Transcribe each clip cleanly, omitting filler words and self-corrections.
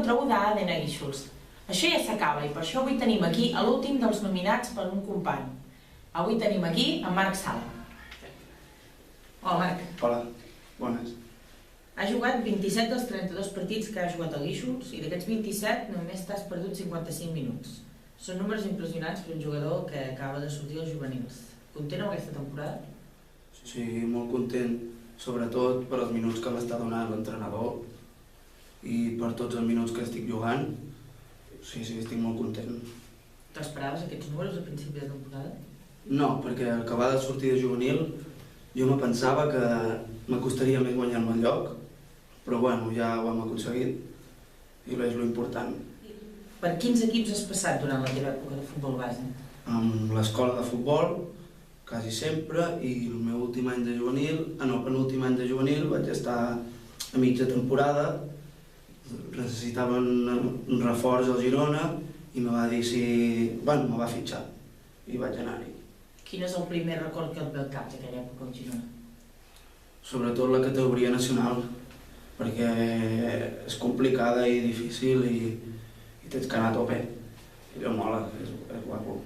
contra 1 d'Aden a Guíxols. Això ja s'acaba i per això avui tenim aquí a l'últim dels nominats per un company. Avui tenim aquí en Marc Sala. Hola, Marc. Hola, bones. Ha jugat 27 dels 32 partits que ha jugat al Guíxols i d'aquests 27 només t'has perdut 55 minuts. Són números impressionants per un jugador que acaba de sortir als juvenils. Content amb aquesta temporada? Sí, molt content, sobretot per els minuts que m'està donant l'entrenador i per tots els minuts que estic jugant. Sí, estic molt content. T'esperaves aquests números a principi de temporada? No, perquè al acabar de sortir de juvenil jo me pensava que m'acostaria més guanyar-me el lloc, però bueno, ja ho hem aconseguit i és l'important. Per quins equips has passat durant la teva època de futbol base? Amb l'escola de futbol, quasi sempre, i el meu últim any de juvenil, en el penúltim any de juvenil vaig estar a mitja temporada, necessitaven un reforç al Girona i me va dir si... bueno, me va fitxar i vaig anar-hi. Quin és el primer record que et ve al cap d'aquella època al Girona? Sobretot la categoria nacional, perquè és complicada i difícil i tens que anar a tope. I allò mola, és guapo.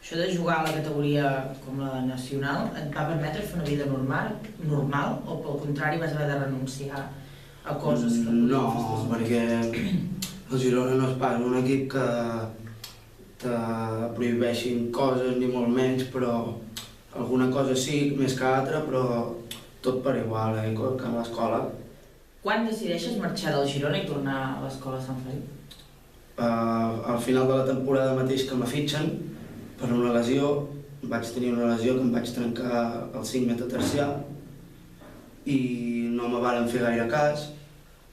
Això de jugar a la categoria com la nacional et va permetre fer una vida normal o pel contrari vas haver de renunciar a coses que... No, perquè el Girona no és pas un equip que te prohibeixin coses ni molt menys, però alguna cosa sí, més que altra, però tot per igual, que a l'escola. Quan decideixes marxar del Girona i tornar a l'escola Sant Felip? Al final de la temporada mateix que me fitxen, per una lesió, vaig tenir una lesió que em vaig trencar el 5 metatarsià i no me varen fer gaire cas,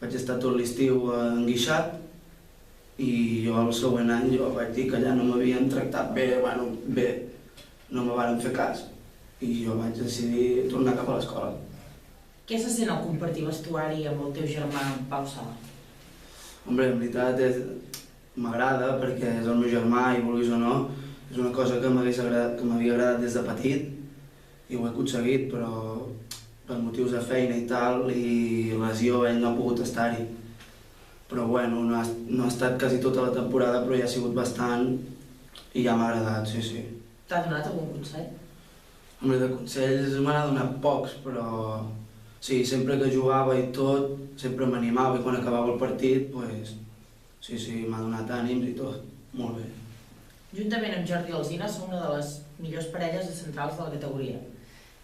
vaig estar tot l'estiu enguixat i jo el següent any vaig dir que allà no m'havien tractat bé, no me varen fer cas i jo vaig decidir tornar cap a l'escola. Què se sent al compartir vestuari amb el teu germà Pau Sala? Hombre, en veritat m'agrada perquè és el meu germà i vulguis o no, és una cosa que m'havia agradat des de petit i ho he aconseguit, però per motius de feina i tal, i lesió ell no ha pogut estar-hi. Però bueno, no ha estat quasi tota la temporada, però ja ha sigut bastant i ja m'ha agradat, sí. T'ha donat algun consell? Hombre, de consells me n'ha donat pocs, però sí, sempre que jugava i tot, sempre m'animava i quan acabava el partit, doncs sí, m'ha donat ànims i tot, molt bé. Juntament amb Jordi Alsina sou una de les millors parelles de centrals de la categoria.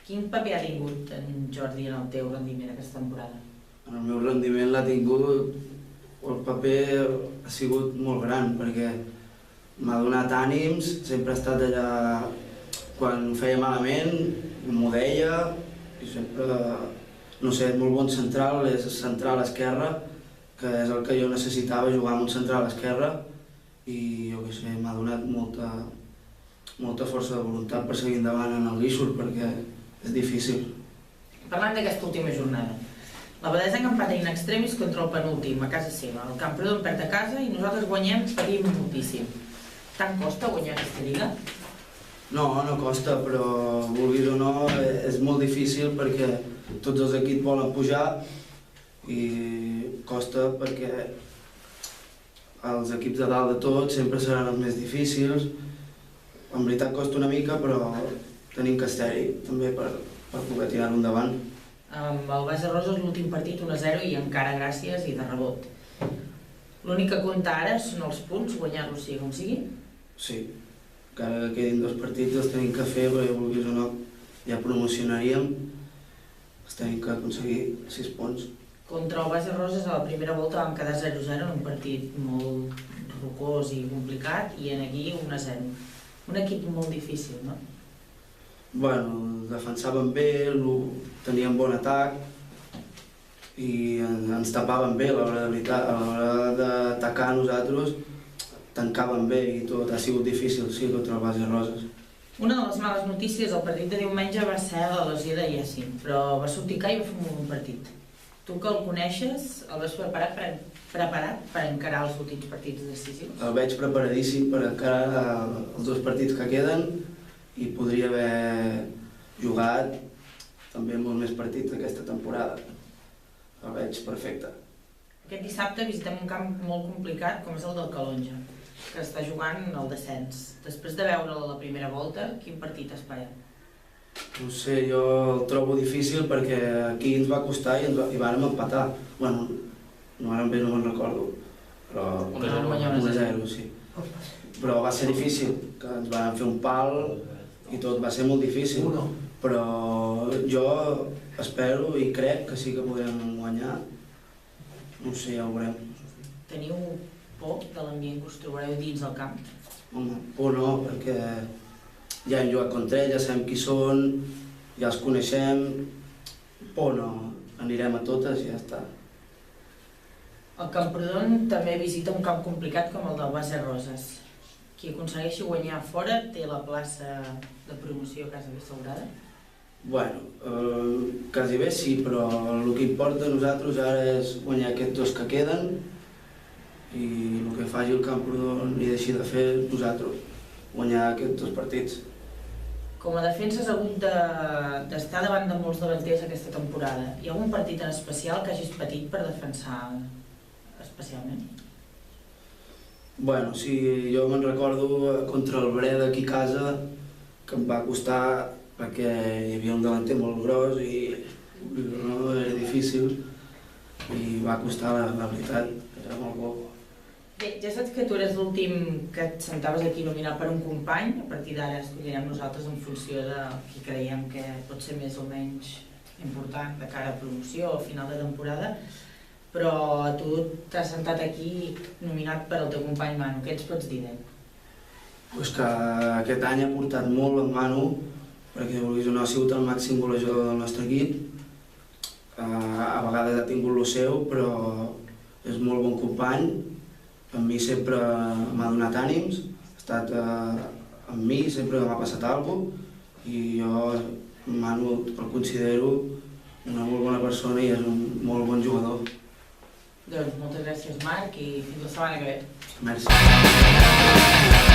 Quin paper ha tingut en Jordi en el teu rendiment aquesta temporada? En el meu rendiment l'ha tingut, el paper ha sigut molt gran perquè m'ha donat ànims, sempre ha estat allà quan ho feia malament, m'ho deia i sempre, no sé, és molt bon central, és central esquerra, que és el que jo necessitava, jugar amb un central esquerra i jo què sé, m'ha donat molta força de voluntat per seguir endavant en el Guíxols perquè és difícil. Parlant d'aquesta última jornada, la Badesenc empata in extremis contra el penúltim, a casa seva. El Camprodon perd a casa i nosaltres guanyem, patim moltíssim. Tant costa guanyar aquesta lliga? No costa, però vulguis o no, és molt difícil perquè tots els equips volen pujar i costa perquè els equips de dalt de tot sempre seran els més difícils. En veritat costa una mica, però tenim que estar-hi també per poder tirar-ho endavant. Amb el Base Roses l'últim partit 1-0 i encara gràcies i de rebot. L'únic que compta ara són els punts, guanyar-los sigui com sigui? Sí, encara que quedin 2 partits els tenim que fer, perquè vulguis o no ja promocionaríem, els tenim que aconseguir 6 punts. Contra el Base Roses a la primera volta vam quedar 0-0 en un partit molt rocós i complicat i aquí 1-0. Un equip molt difícil, no? Bueno, defensaven bé, tenien bon atac i ens tapaven bé a l'hora de veritat, a l'hora d'atacar nosaltres tancaven bé i tot, ha sigut difícil, sí, contra el Base Roses. Una de les males notícies al partit de diumenge va ser la lesió de Yassin, però va sortir i va fer un molt bon partit. Tu que el coneixes, el vas preparat per encarar els últims partits decisius? El veig preparadíssim per encarar els 2 partits que queden i podria haver jugat també molts més partits d'aquesta temporada. El veig perfecte. Aquest dissabte visitem un camp molt complicat com és el del Calonja, que està jugant el descens. Després de veure'l a la primera volta, quin partit espera? No sé, jo el trobo difícil perquè aquí ens va costar i vàrem empatar. Bueno, no ara bé no me'n recordo, però 1-0, sí. Però va ser difícil, que ens van fer un pal i tot va ser molt difícil. Però jo espero i crec que sí que podrem guanyar. No sé, ja ho veurem. Teniu por de l'ambient que us trobareu dins del camp? Home, por no, perquè ja hem jugat contra ells, ja sabem qui són, ja els coneixem. Por no, anirem a totes i ja està. El Camprodon també visita un camp complicat com el del Base Roses. Qui aconsegueixi guanyar fora té la plaça de promoció a casa assegurada? Bueno, quasi bé sí, però el que importa a nosaltres ara és guanyar aquests dos que queden i el que faci el Camprodon i deixi de fer nosaltres, guanyar aquests dos partits. Com a defensa has hagut d'estar davant de molts davanters aquesta temporada. Hi ha algun partit en especial que hagis patit per defensar especialment? Bueno, sí, jo me'n recordo contra el Breda aquí a casa, que em va costar perquè hi havia un davanter molt gros i no, era difícil i va costar la veritat, era molt bo. Bé, ja saps que tu eres l'últim que et sentaves aquí nominat per un company. A partir d'ara escollirem nosaltres en funció de qui creiem que pot ser més o menys important de cara a promoció o final de temporada. Però tu t'has sentat aquí nominat per al teu company Manu. Què ens pots dir d'ell? Pues que aquest any ha portat molt en Manu, perquè vulguis o no ha sigut el màxim golejador del nostre equip. A vegades ha tingut lo seu, però és molt bon company. A mi sempre m'ha donat ànims, ha estat amb mi, sempre m'ha passat alguna cosa i jo, Manu, el considero una molt bona persona i és un molt bon jugador. Doncs moltes gràcies, Marc, i fins la setmana que ve. Merci.